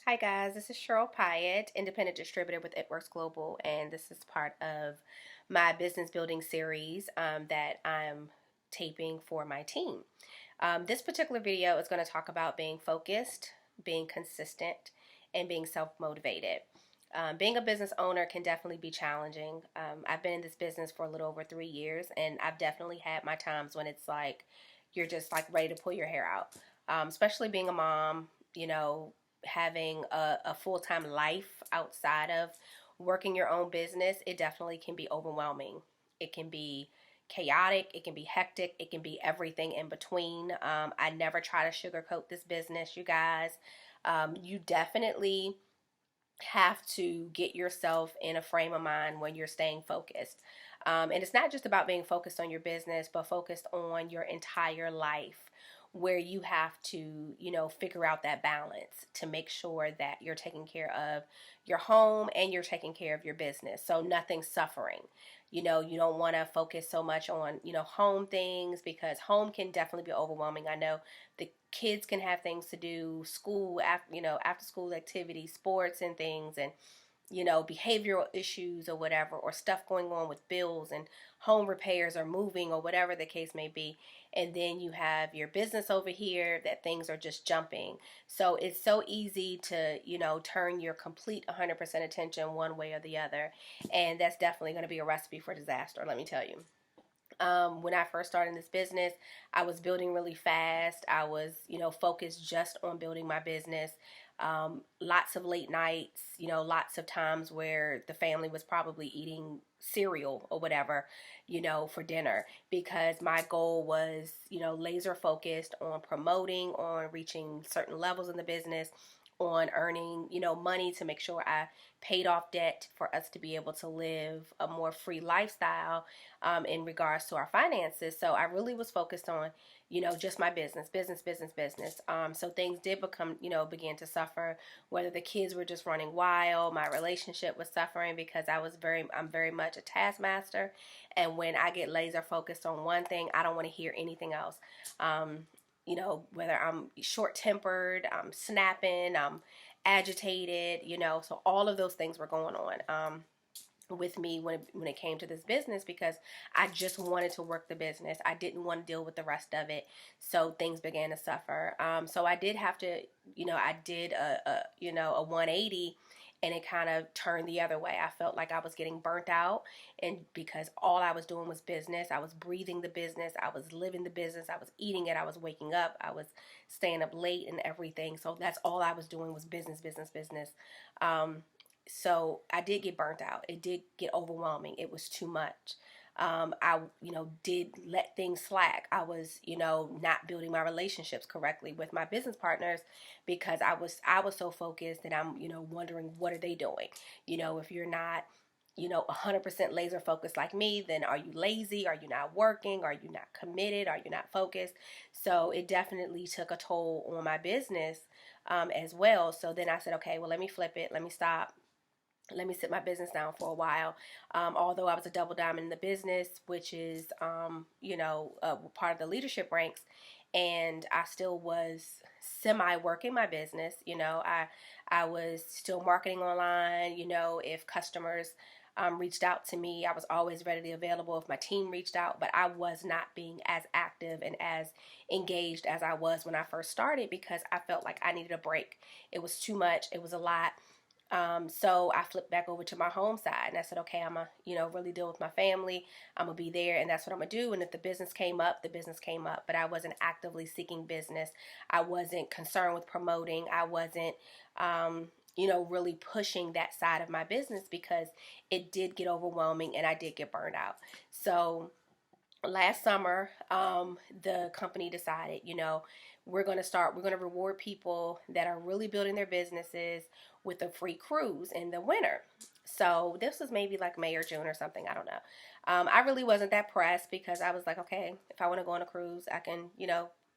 Hi guys, this is Cheryl Pyatt, independent distributor with ItWorks Global, and this is part of my business building series that I'm taping for my team. This particular video is going to talk about being focused, being consistent, and being self-motivated. Being a business owner can definitely be challenging. I've been in this business for a little over 3 years, and I've definitely had my times when it's like you're just like ready to pull your hair out. Especially being a mom, having a full-time life outside of working your own business, it definitely can be overwhelming. It can be chaotic, it can be hectic, it can be everything in between. I never try to sugarcoat this business, you guys. You definitely have to get yourself in a frame of mind when you're staying focused. And it's not just about being focused on your business, but focused on your entire life, where you have to, figure out that balance to make sure that you're taking care of your home and you're taking care of your business. So nothing's suffering. You don't want to focus so much on, home things, because home can definitely be overwhelming. I know the kids can have things to do, school, after school activities, sports and things, and behavioral issues or whatever, or stuff going on with bills and home repairs or moving or whatever the case may be. And then you have your business over here that things are just jumping. So it's so easy to, turn your complete 100% attention one way or the other. And that's definitely going to be a recipe for disaster, let me tell you. When I first started this business, I was building really fast. I was, focused just on building my business. Lots of late nights, lots of times where the family was probably eating cereal or whatever, for dinner, because my goal was, laser focused on promoting, on reaching certain levels in the business, on earning, money to make sure I paid off debt for us to be able to live a more free lifestyle in regards to our finances. So I really was focused on, just my business. So things did begin to suffer, whether the kids were just running wild, my relationship was suffering because I'm very much a taskmaster. And when I get laser focused on one thing, I don't want to hear anything else. Whether I'm short tempered, I'm snapping, I'm agitated, so all of those things were going on. With me when it came to this business, because I just wanted to work the business. I didn't want to deal with the rest of it. So things began to suffer. So I did have to, I did a 180, and it kind of turned the other way. I felt like I was getting burnt out, and because all I was doing was business. I was breathing the business. I was living the business. I was eating it. I was waking up. I was staying up late and everything. So that's all I was doing was business. So I did get burnt out. It did get overwhelming. It was too much. I, did let things slack. I was, not building my relationships correctly with my business partners, because I was so focused, and I'm, wondering, what are they doing? If you're not, 100% laser focused like me, then are you lazy? Are you not working? Are you not committed? Are you not focused? So it definitely took a toll on my business as well. So then I said, okay, well, let me flip it. Let me stop. Let me sit my business down for a while. Although I was a double diamond in the business, which is, part of the leadership ranks, and I still was semi working my business. I was still marketing online. If customers reached out to me, I was always readily available if my team reached out, but I was not being as active and as engaged as I was when I first started, because I felt like I needed a break. It was too much. It was a lot. So I flipped back over to my home side, and I said, okay, I'm gonna, really deal with my family. I'm gonna be there, and that's what I'm gonna do. And if the business came up, the business came up, but I wasn't actively seeking business. I wasn't concerned with promoting. I wasn't, really pushing that side of my business, because it did get overwhelming and I did get burned out. So last summer, the company decided, we're going to reward people that are really building their businesses with a free cruise in the winter. So this was maybe like May or June or something. I don't know. I really wasn't that pressed, because I was like, okay, if I want to go on a cruise, I can,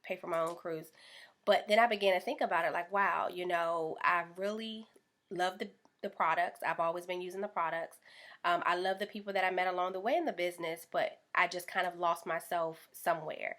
pay for my own cruise. But then I began to think about it like, wow, I really love the products. I've always been using the products. I love the people that I met along the way in the business, but I just kind of lost myself somewhere.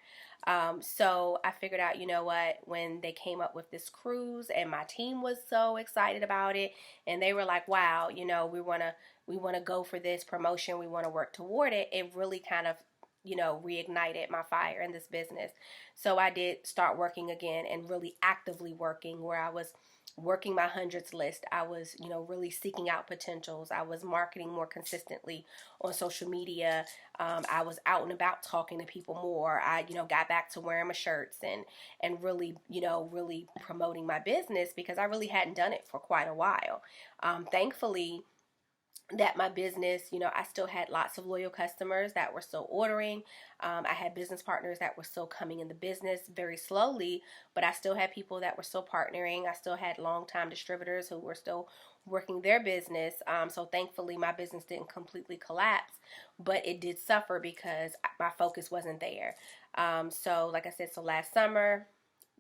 So I figured out, you know what, when they came up with this cruise and my team was so excited about it, and they were like, wow, you know, we want to go for this promotion, we want to work toward it. It really kind of, you know, reignited my fire in this business. So I did start working again, and really actively working, where I was working my hundreds list. I was, you know, really seeking out potentials. I was marketing more consistently on social media. I was out and about talking to people more. I, you know, got back to wearing my shirts and really, you know, really promoting my business, because I really hadn't done it for quite a while. Thankfully, that my business, you know, I still had lots of loyal customers that were still ordering. I had business partners that were still coming in the business very slowly, but I still had people that were still partnering. I still had long-time distributors who were still working their business. So thankfully, my business didn't completely collapse, but it did suffer because my focus wasn't there. So like I said, so last summer,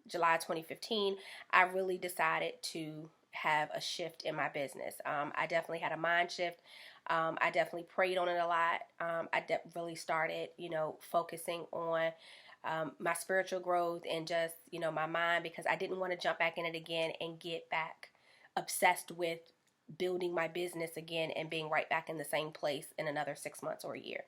July 2015, I really decided to have a shift in my business. I definitely had a mind shift. I definitely prayed on it a lot. I really started, you know, focusing on my spiritual growth and just, you know, my mind, because I didn't want to jump back in it again and get back obsessed with building my business again and being right back in the same place in another 6 months or a year.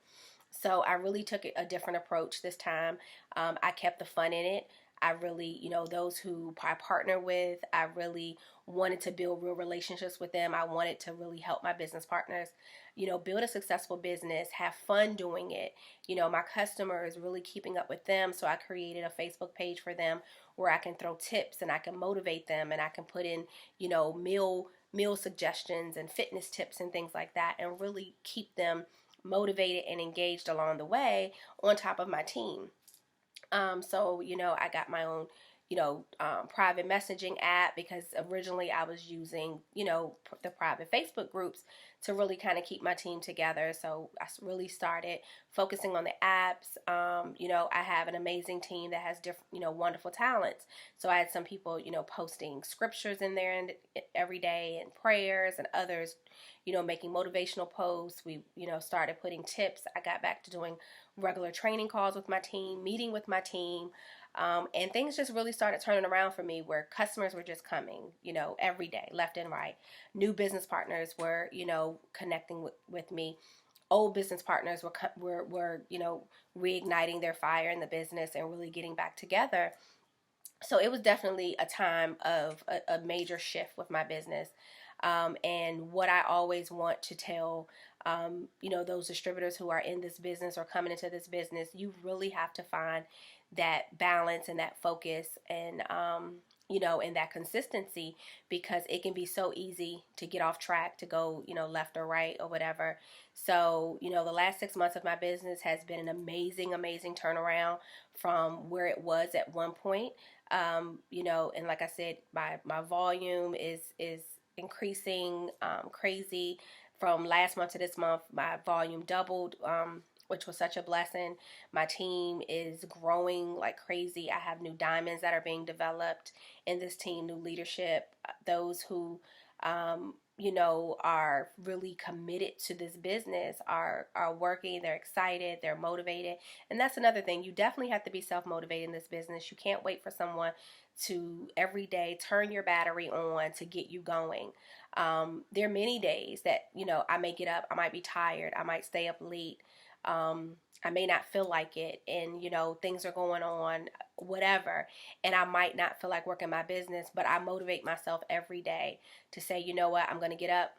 So I really took a different approach this time. I kept the fun in it. I really, you know, those who I partner with, I really wanted to build real relationships with them. I wanted to really help my business partners, you know, build a successful business, have fun doing it. You know, my customers, really keeping up with them. So I created a Facebook page for them where I can throw tips and I can motivate them, and I can put in, you know, meal suggestions and fitness tips and things like that, and really keep them motivated and engaged along the way, on top of my team. So, you know, I got my own, you know, private messaging app, because originally I was using, you know, the private Facebook groups to really kind of keep my team together. So I really started focusing on the apps. You know, I have an amazing team that has different, you know, wonderful talents. So I had some people, you know, posting scriptures in there and every day, and prayers, and others, you know, making motivational posts. We, you know, started putting tips. I got back to doing regular training calls with my team, meeting with my team, and things just really started turning around for me, where customers were just coming, you know, every day, left and right. New business partners were, you know, connecting with me. Old business partners were, you know, reigniting their fire in the business and really getting back together. So it was definitely a time of a major shift with my business. And what I always want to tell, you know, those distributors who are in this business or coming into this business, you really have to find that balance and that focus, and, you know, and that consistency, because it can be so easy to get off track, to go, you know, left or right or whatever. So, you know, the last 6 months of my business has been an amazing, amazing turnaround from where it was at one point. You know, and like I said, my volume is increasing crazy. From last month to this month, my volume doubled, which was such a blessing. My team is growing like crazy. I have new diamonds that are being developed in this team, new leadership, those who, you know, are really committed to this business, are working, they're excited, they're motivated. And that's another thing. You definitely have to be self-motivated in this business. You can't wait for someone to every day turn your battery on to get you going. There are many days that, you know, I may get up, I might be tired, I might stay up late, I may not feel like it, and, you know, things are going on, whatever, and I might not feel like working my business, but I motivate myself every day to say, you know what, I'm going to get up,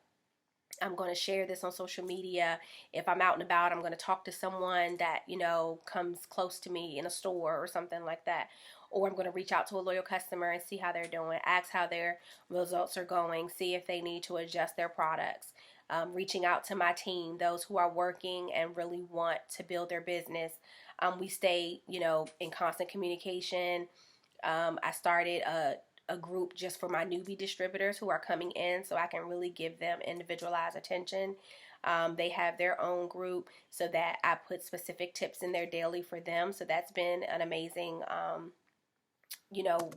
I'm going to share this on social media. If I'm out and about, I'm going to talk to someone that, you know, comes close to me in a store or something like that. Or I'm going to reach out to a loyal customer and see how they're doing, ask how their results are going, see if they need to adjust their products. Reaching out to my team, those who are working and really want to build their business. We stay, you know, in constant communication. I started a group just for my newbie distributors who are coming in, so I can really give them individualized attention. They have their own group so that I put specific tips in there daily for them. So that's been an amazing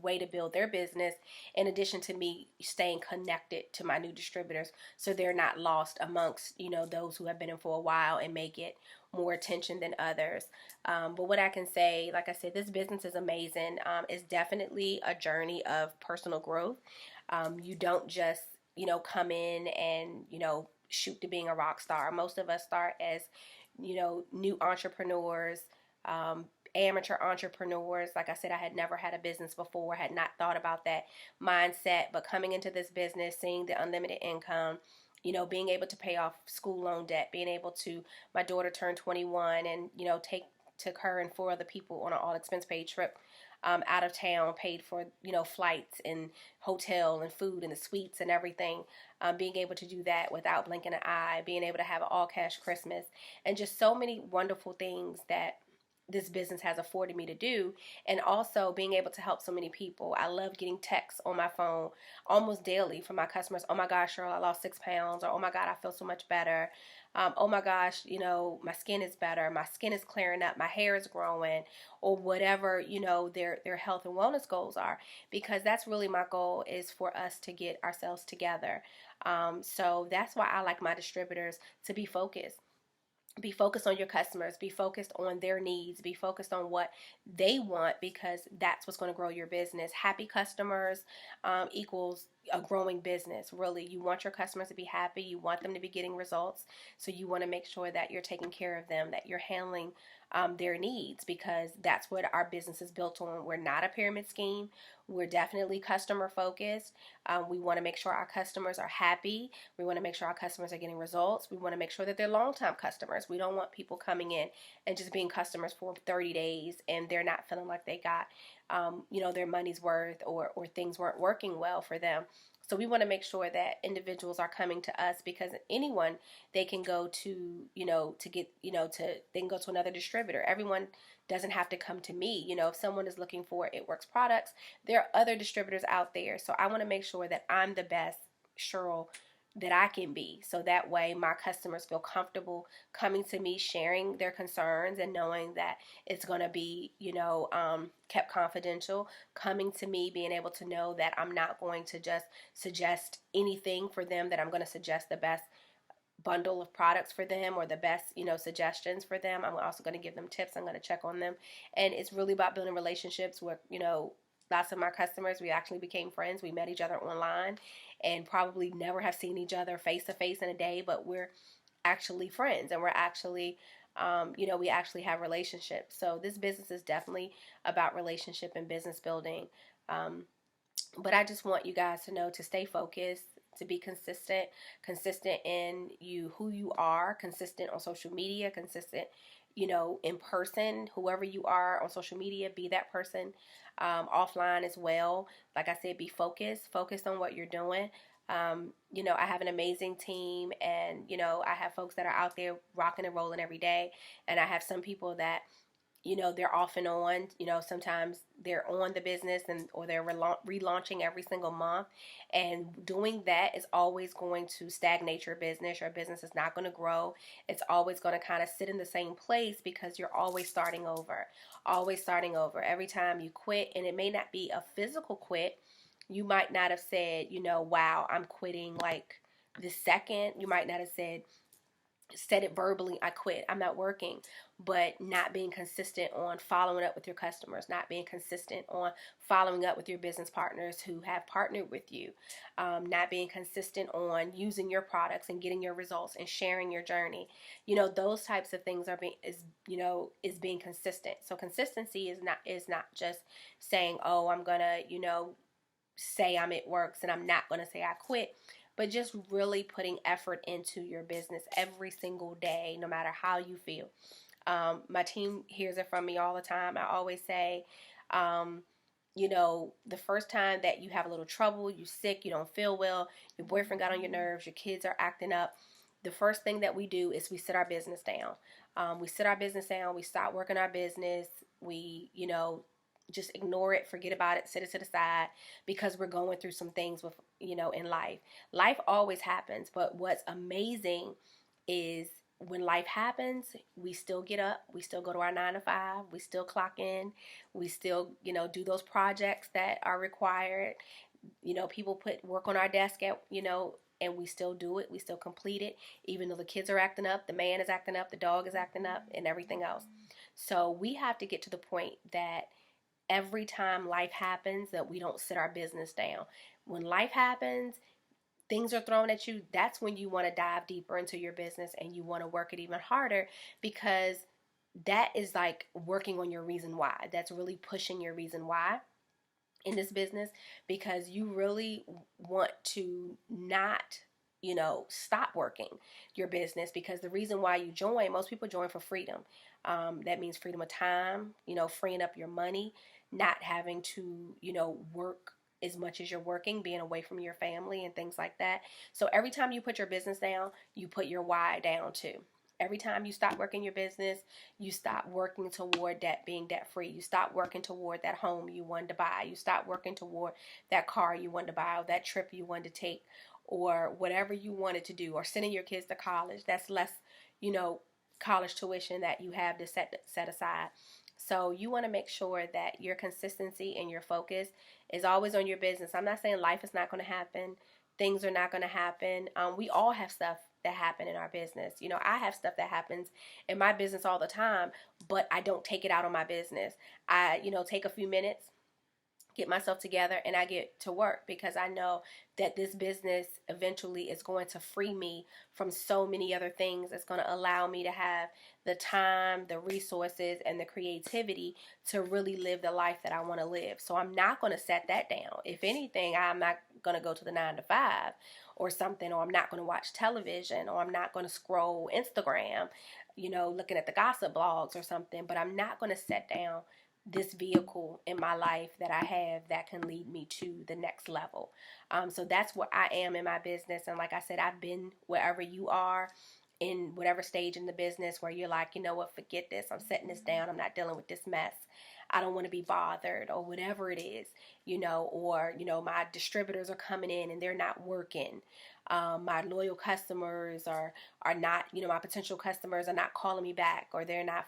way to build their business, in addition to me staying connected to my new distributors so they're not lost amongst, those who have been in for a while and may get more attention than others. But what I can say, like I said, this business is amazing. It's definitely a journey of personal growth. You don't just, come in and, shoot to being a rock star. Most of us start as, new entrepreneurs, amateur entrepreneurs. Like I said, I had never had a business before, had not thought about that mindset, but coming into this business, seeing the unlimited income, being able to pay off school loan debt, being able to, my daughter turned 21 and, took her and 4 other people on an all expense paid trip out of town, paid for, flights and hotel and food and the suites and everything. Being able to do that without blinking an eye, being able to have an all cash Christmas, and just so many wonderful things that this business has afforded me to do, and also being able to help so many people. I love getting texts on my phone almost daily from my customers. Oh my gosh, Cheryl, I lost 6 pounds, or oh my God, I feel so much better. Oh my gosh, my skin is better, my skin is clearing up, my hair is growing, or whatever, their health and wellness goals are, because that's really my goal, is for us to get ourselves together. So that's why I like my distributors to be focused. Be focused on your customers, be focused on their needs, be focused on what they want, because that's what's going to grow your business. Happy customers equals a growing business. Really, you want your customers to be happy, you want them to be getting results, so you want to make sure that you're taking care of them, that you're handling their needs, because that's what our business is built on. We're not a pyramid scheme. We're definitely customer focused. We want to make sure our customers are happy. We want to make sure our customers are getting results. We want to make sure that they're long-time customers. We don't want people coming in and just being customers for 30 days and they're not feeling like they got, their money's worth, or things weren't working well for them. So we want to make sure that individuals are coming to us, because anyone, they can go to, they can go to another distributor. Everyone doesn't have to come to me. If someone is looking for It Works products, there are other distributors out there. So I want to make sure that I'm the best Cheryl that I can be, so that way my customers feel comfortable coming to me, sharing their concerns, and knowing that it's going to be, kept confidential. Coming to me, being able to know that I'm not going to just suggest anything for them, that I'm going to suggest the best bundle of products for them, or the best, suggestions for them. I'm also going to give them tips. I'm going to check on them. And it's really about building relationships with, lots of my customers. We actually became friends. We met each other online and probably never have seen each other face to face in a day, but we're actually friends, and we're actually, we actually have relationships. So this business is definitely about relationship and business building. But I just want you guys to know to stay focused, to be consistent in who you are, consistent on social media, consistent, in person. Whoever you are on social media, be that person offline as well. Like I said, be focused on what you're doing. I have an amazing team, and, I have folks that are out there rocking and rolling every day. And I have some people that, they're off and on. Sometimes they're on the business, or they're relaunching every single month. And doing that is always going to stagnate your business. Your business is not going to grow. It's always going to kind of sit in the same place, because you're always starting over. Always starting over. Every time you quit, and it may not be a physical quit. You might not have said, wow, I'm quitting like this second. You might not have said it verbally, I quit, I'm not working. But not being consistent on following up with your customers, not being consistent on following up with your business partners who have partnered with you, not being consistent on using your products and getting your results and sharing your journey. Those types of things is being consistent. So consistency is not just saying, oh, I'm gonna, say I'm It Works and I'm not gonna say I quit. But just really putting effort into your business every single day, no matter how you feel. My team hears it from me all the time. I always say, the first time that you have a little trouble, you're sick, you don't feel well, your boyfriend got on your nerves, your kids are acting up, the first thing that we do is we sit our business down. We stop working our business, we, just ignore it, forget about it, set it to the side, because we're going through some things with, in life. Life always happens, but what's amazing is when life happens, we still get up, we still go to our 9 to 5, we still clock in, we still, do those projects that are required. People put work on our desk and we still do it, we still complete it, even though the kids are acting up, the man is acting up, the dog is acting up, and everything else. So we have to get to the point that every time life happens, that we don't sit our business down. When life happens, things are thrown at you, that's when you want to dive deeper into your business and you want to work it even harder, because that is like working on your reason why. That's really pushing your reason why in this business, because you really want to not stop working your business, because the reason why you join, most people join for freedom. That means freedom of time, freeing up your money, not having to work as much as you're working, being away from your family and things like that. So every time you put your business down, you put your why down too. Every time you stop working your business, you stop working toward being debt free. You stop working toward that home you wanted to buy. You stop working toward that car you wanted to buy, or that trip you wanted to take, or whatever you wanted to do, or sending your kids to college. That's less, college tuition that you have to set aside. So you want to make sure that your consistency and your focus is always on your business. I'm not saying life is not going to happen. Things are not going to happen. We all have stuff that happen in our business. I have stuff that happens in my business all the time, but I don't take it out on my business. I, take a few minutes, get myself together, and I get to work, because I know that this business eventually is going to free me from so many other things. It's going to allow me to have the time, the resources, and the creativity to really live the life that I want to live. So I'm not going to set that down. If anything, I'm not going to go to the 9 to 5 or something, or I'm not going to watch television, or I'm not going to scroll Instagram, looking at the gossip blogs or something, but I'm not going to set down this vehicle in my life that I have that can lead me to the next level. So that's where I am in my business. And like I said, I've been wherever you are, in whatever stage in the business where you're like, you know what, forget this. I'm setting this down. I'm not dealing with this mess. I don't want to be bothered, or whatever it is, or, my distributors are coming in and they're not working. My loyal customers are not, my potential customers are not calling me back, or they're not,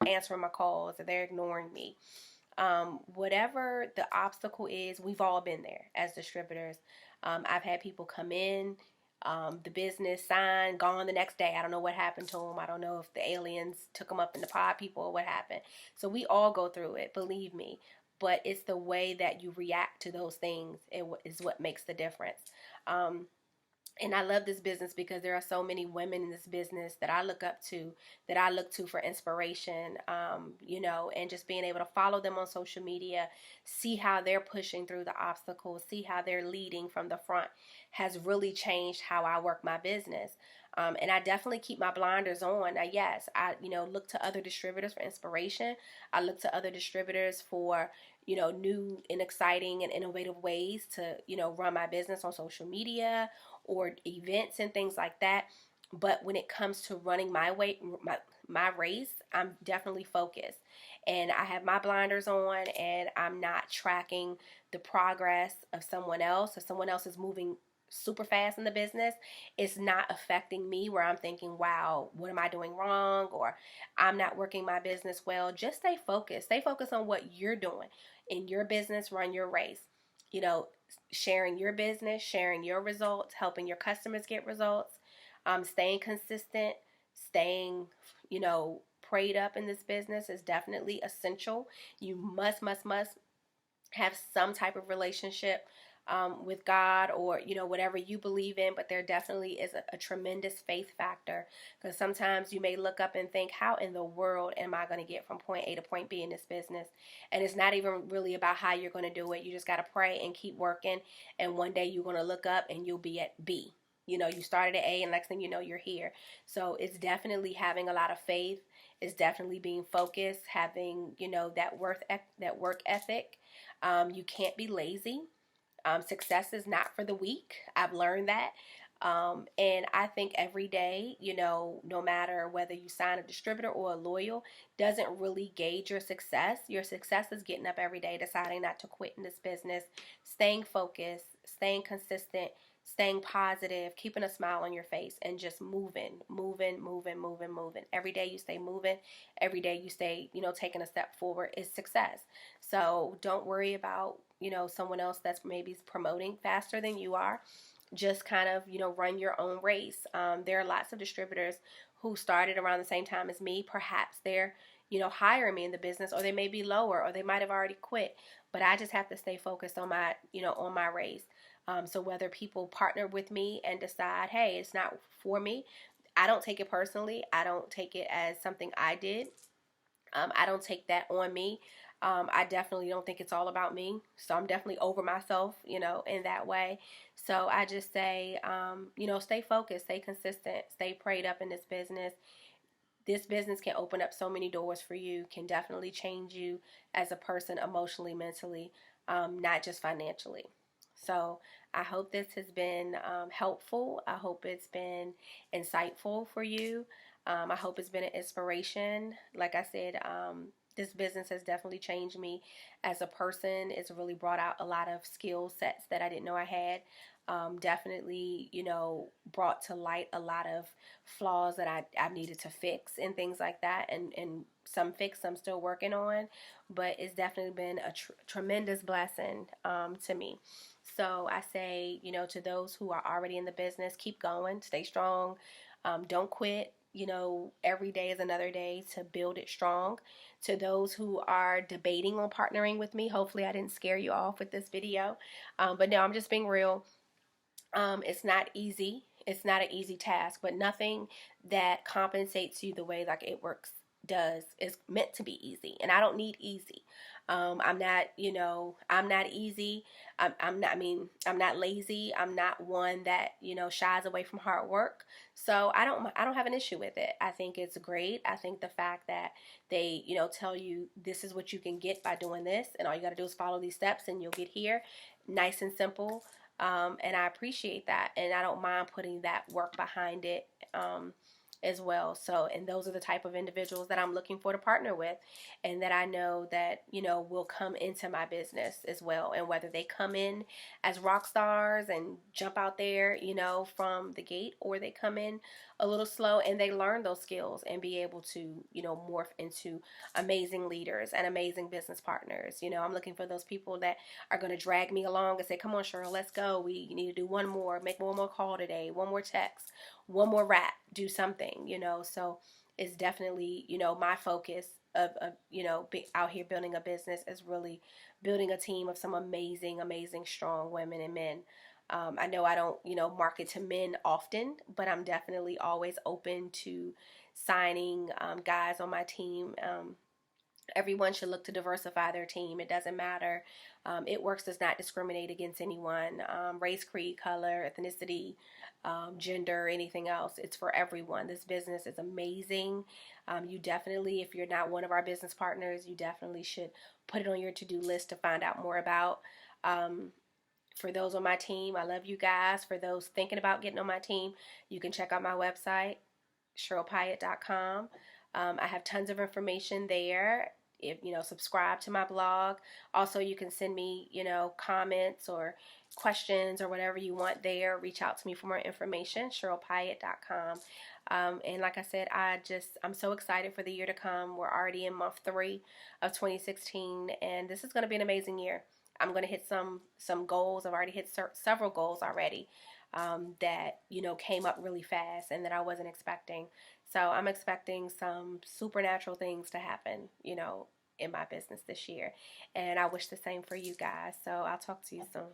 answering my calls, or they're ignoring me. Whatever the obstacle is, we've all been there as distributors. I've had people come in, the business signed, gone the next day. I don't know what happened to them. I don't know if the aliens took them up in the pod people or what happened. So we all go through it, believe me. But it's the way that you react to those things is what makes the difference. And I love this business because there are so many women in this business that I look up to, that I look to for inspiration, and just being able to follow them on social media, see how they're pushing through the obstacles, see how they're leading from the front, has really changed how I work my business. And I definitely keep my blinders on. Yes, I, look to other distributors for inspiration. I look to other distributors for, new and exciting and innovative ways to, run my business on social media or events and things like that. But when it comes to running my race, I'm definitely focused, and I have my blinders on, and I'm not tracking the progress of someone else. If someone else is moving super fast in the business, it's not affecting me, where I'm thinking, wow, what am I doing wrong, or I'm not working my business well. Just stay focused on what you're doing in your business. Run your race, sharing your business, sharing your results, helping your customers get results, staying consistent, staying, prayed up in this business is definitely essential. You must have some type of relationship with God, or whatever you believe in. But there definitely is a tremendous faith factor, because sometimes you may look up and think, how in the world am I going to get from point A to point B in this business? And it's not even really about how you're going to do it. You just got to pray and keep working, and one day you're going to look up and you'll be at B. You started at A, and next thing you know, you're here. So it's definitely having a lot of faith. It's definitely being focused, having that work ethic. You can't be lazy. Success is not for the weak. I've learned that. And I think every day, no matter whether you sign a distributor or a loyal, doesn't really gauge your success. Your success is getting up every day, deciding not to quit in this business, staying focused, staying consistent, staying positive, keeping a smile on your face, and just moving. Every day you stay moving, every day you stay, taking a step forward is success. So don't worry about, someone else that's maybe promoting faster than you are. Just kind of, run your own race. There are lots of distributors who started around the same time as me. Perhaps they're, higher me in the business, or they may be lower, or they might have already quit. But I just have to stay focused on my, on my race. So whether people partner with me and decide, hey, it's not for me, I don't take it personally. I don't take it as something I did. I don't take that on me. I definitely don't think it's all about me. So I'm definitely over myself, in that way. So I just say, stay focused, stay consistent, stay prayed up in this business. This business can open up so many doors for you, can definitely change you as a person emotionally, mentally, not just financially. So I hope this has been helpful. I hope it's been insightful for you. I hope it's been an inspiration. Like I said, this business has definitely changed me as a person. It's really brought out a lot of skill sets that I didn't know I had. Definitely, brought to light a lot of flaws that I needed to fix and things like that. And some fix I'm still working on. But it's definitely been a tremendous blessing to me. So I say, to those who are already in the business, keep going, stay strong, don't quit. Every day is another day to build it strong. To those who are debating on partnering with me, hopefully I didn't scare you off with this video. But no, I'm just being real. It's not easy. It's not an easy task, but nothing that compensates you the way like it works does is meant to be easy. And I don't need easy. I'm not, I'm not easy. I'm not, I'm not lazy. I'm not one that, shies away from hard work. So I don't have an issue with it. I think it's great. I think the fact that they, tell you this is what you can get by doing this, and all you got to do is follow these steps and you'll get here. Nice and simple. And I appreciate that, and I don't mind putting that work behind it as well. So, and those are the type of individuals that I'm looking for to partner with, and that I know that, will come into my business as well. And whether they come in as rock stars and jump out there, from the gate, or they come in a little slow and they learn those skills and be able to, morph into amazing leaders and amazing business partners. I'm looking for those people that are going to drag me along and say, come on, Cheryl, let's go. We need to do one more, make one more call today, one more text, one more rap, do something, So it's definitely, my focus of out here building a business is really building a team of some amazing, amazing, strong women and men. I know I don't, market to men often, but I'm definitely always open to signing guys on my team. Everyone should look to diversify their team. It doesn't matter. It Works does not discriminate against anyone. Race, creed, color, ethnicity, gender, anything else. It's for everyone. This business is amazing. You definitely, if you're not one of our business partners, you definitely should put it on your to-do list to find out more about. For those on my team, I love you guys. For those thinking about getting on my team, you can check out my website, CherylPyatt.com. I have tons of information there. If subscribe to my blog. Also, you can send me comments or questions or whatever you want there. Reach out to me for more information. CherylPyatt.com. And like I said, I'm so excited for the year to come. We're already in month 3 of 2016, and this is going to be an amazing year. I'm going to hit some goals. I've already hit several goals already that came up really fast and that I wasn't expecting. So I'm expecting some supernatural things to happen, in my business this year. And I wish the same for you guys. So I'll talk to you soon.